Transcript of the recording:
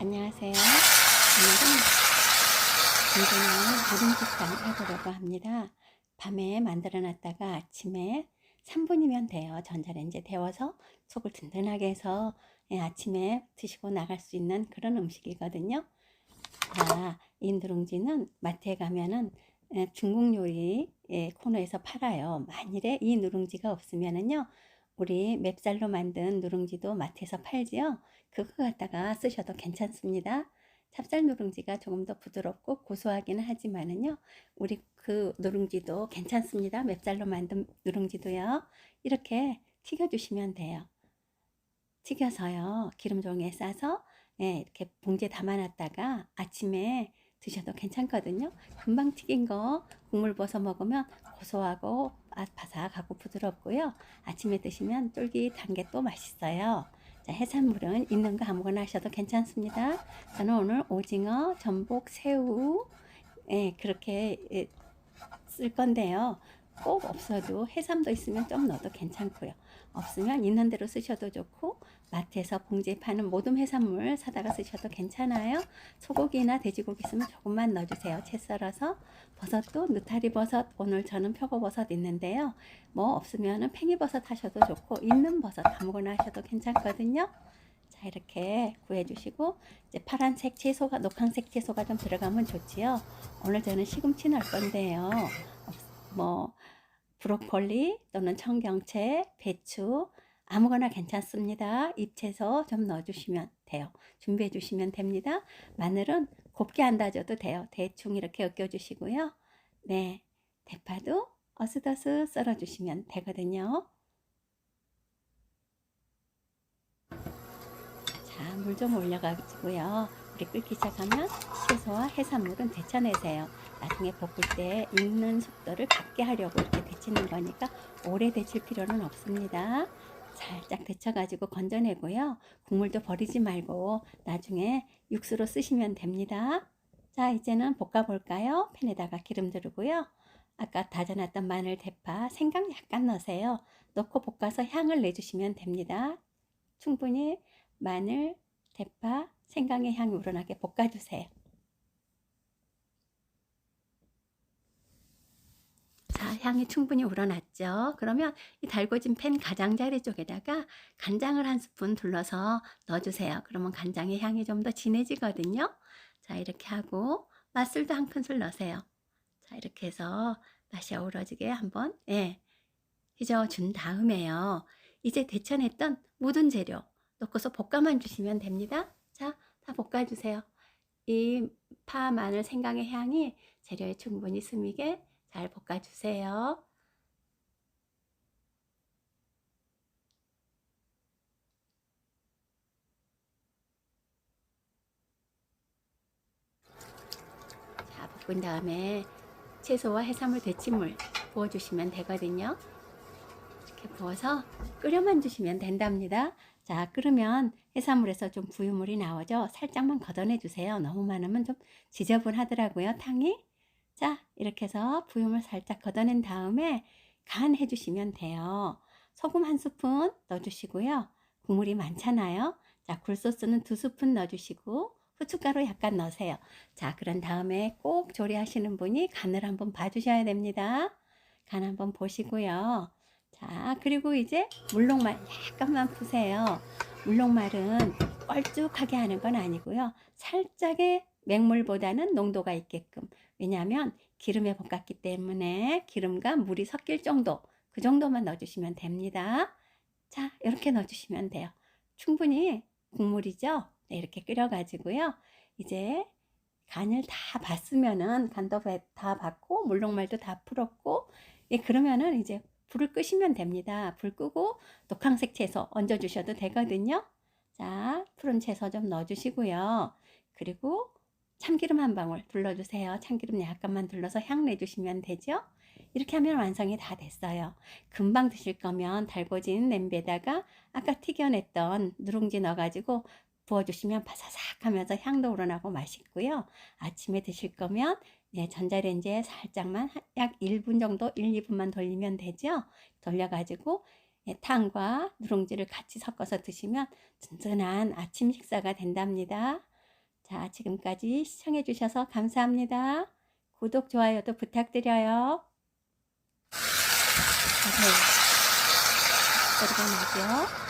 안녕하세요. 오늘은 간장을 누룽지탕 해보려고 합니다. 밤에 만들어 놨다가 아침에 3분이면 돼요. 전자레인지에 데워서 속을 든든하게 해서 아침에 드시고 나갈 수 있는 그런 음식이거든요. 자, 이 누룽지는 마트에 가면은 중국 요리 코너에서 팔아요. 만일에 이 누룽지가 없으면은요, 우리 맵쌀로 만든 누룽지도 마트에서 팔지요. 그거 갖다가 쓰셔도 괜찮습니다. 찹쌀 누룽지가 조금 더 부드럽고 고소하기는 하지만은요, 우리 그 누룽지도 괜찮습니다. 맵쌀로 만든 누룽지도요. 이렇게 튀겨주시면 돼요. 튀겨서요, 기름종이에 싸서 이렇게 봉지에 담아놨다가 아침에 드셔도 괜찮거든요. 금방 튀긴 거 국물 부어서 먹으면 고소하고 바삭하고 부드럽고요. 아침에 드시면 쫄깃한 게 또 맛있어요. 자, 해산물은 있는 거 아무거나 하셔도 괜찮습니다. 저는 오늘 오징어, 전복, 새우 그렇게 쓸 건데요. 꼭 없어도 해삼도 있으면 좀 넣어도 괜찮고요. 없으면 있는 대로 쓰셔도 좋고, 마트에서 봉지에 파는 모든 해산물 사다가 쓰셔도 괜찮아요. 소고기나 돼지고기 있으면 조금만 넣어주세요. 채 썰어서. 버섯도 느타리 버섯, 오늘 저는 표고버섯 있는데요. 뭐 없으면 팽이버섯 하셔도 좋고, 있는 버섯 아무거나 하셔도 괜찮거든요. 자, 이렇게 구해주시고, 이제 파란색 채소가, 녹황색 채소가 좀 들어가면 좋지요. 오늘 저는 시금치 넣을 건데요. 뭐 브로콜리 또는 청경채, 배추 아무거나 괜찮습니다. 잎채소 좀 넣어주시면 돼요. 준비해 주시면 됩니다. 마늘은 곱게 안 다져도 돼요. 대충 이렇게 으깨주시고요. 네, 대파도 어슷어슷 썰어주시면 되거든요. 자, 물 좀 올려가지고요. 물이 끓기 시작하면 채소와 해산물은 데쳐내세요. 나중에 볶을 때 익는 속도를 갖게 하려고 이렇게 데치는 거니까 오래 데칠 필요는 없습니다. 살짝 데쳐가지고 건져내고요. 국물도 버리지 말고 나중에 육수로 쓰시면 됩니다. 자, 이제는 볶아볼까요? 팬에다가 기름 두르고요. 아까 다져놨던 마늘, 대파, 생강 약간 넣으세요. 넣고 볶아서 향을 내주시면 됩니다. 충분히 마늘, 대파, 생강의 향이 우러나게 볶아주세요. 자, 향이 충분히 우러났죠. 그러면 이 달궈진 팬 가장자리 쪽에다가 간장을 한 스푼 둘러서 넣어주세요. 그러면 간장의 향이 좀 더 진해지거든요. 자, 이렇게 하고 맛술도 한 큰술 넣으세요. 자, 이렇게 해서 맛이 어우러지게 한번 휘저어준 다음에요. 이제 데쳐냈던 묻은 재료 넣고서 볶아만 주시면 됩니다. 자, 다 볶아주세요. 이 파, 마늘, 생강의 향이 재료에 충분히 스미게 잘 볶아주세요. 자, 볶은 다음에 채소와 해산물 데친물 부어주시면 되거든요. 이렇게 부어서 끓여만 주시면 된답니다. 자, 끓으면 해산물에서 좀 부유물이 나오죠. 살짝만 걷어내 주세요. 너무 많으면 좀 지저분하더라고요, 탕이. 자, 이렇게 해서 부유물 살짝 걷어낸 다음에 간 해주시면 돼요. 소금 한 스푼 넣어주시고요. 국물이 많잖아요. 자, 굴소스는 2스푼 넣어주시고 후춧가루 약간 넣으세요. 자, 그런 다음에 꼭 조리하시는 분이 간을 한번 봐주셔야 됩니다. 간 한번 보시고요. 자, 그리고 이제 물녹말 약간만 푸세요. 물녹말은 껄쭉하게 하는 건 아니고요. 살짝의 맹물보다는 농도가 있게끔. 왜냐하면 기름에 볶았기 때문에 기름과 물이 섞일 정도, 그 정도만 넣어주시면 됩니다. 자, 이렇게 넣어주시면 돼요. 충분히 국물이죠? 네, 이렇게 끓여가지고요. 이제 간을 다 봤으면은 간도 다 봤고 물녹말도 다 풀었고 그러면은 이제 불을 끄시면 됩니다. 불 끄고 녹황색 채소 얹어 주셔도 되거든요. 자, 푸른 채소 좀 넣어 주시고요. 그리고 참기름 한 방울 둘러주세요. 참기름 약간만 둘러서 향 내주시면 되죠. 이렇게 하면 완성이 다 됐어요. 금방 드실 거면 달궈진 냄비에다가 아까 튀겨냈던 누룽지 넣어가지고 부어주시면 바사삭 하면서 향도 우러나고 맛있고요. 아침에 드실 거면 전자레인지에 살짝만 약 1분 정도 1, 2분만 돌리면 되죠. 돌려가지고 탕과 누룽지를 같이 섞어서 드시면 든든한 아침 식사가 된답니다. 자, 지금까지 시청해 주셔서 감사합니다. 구독, 좋아요도 부탁드려요. 네, 소리가 나죠?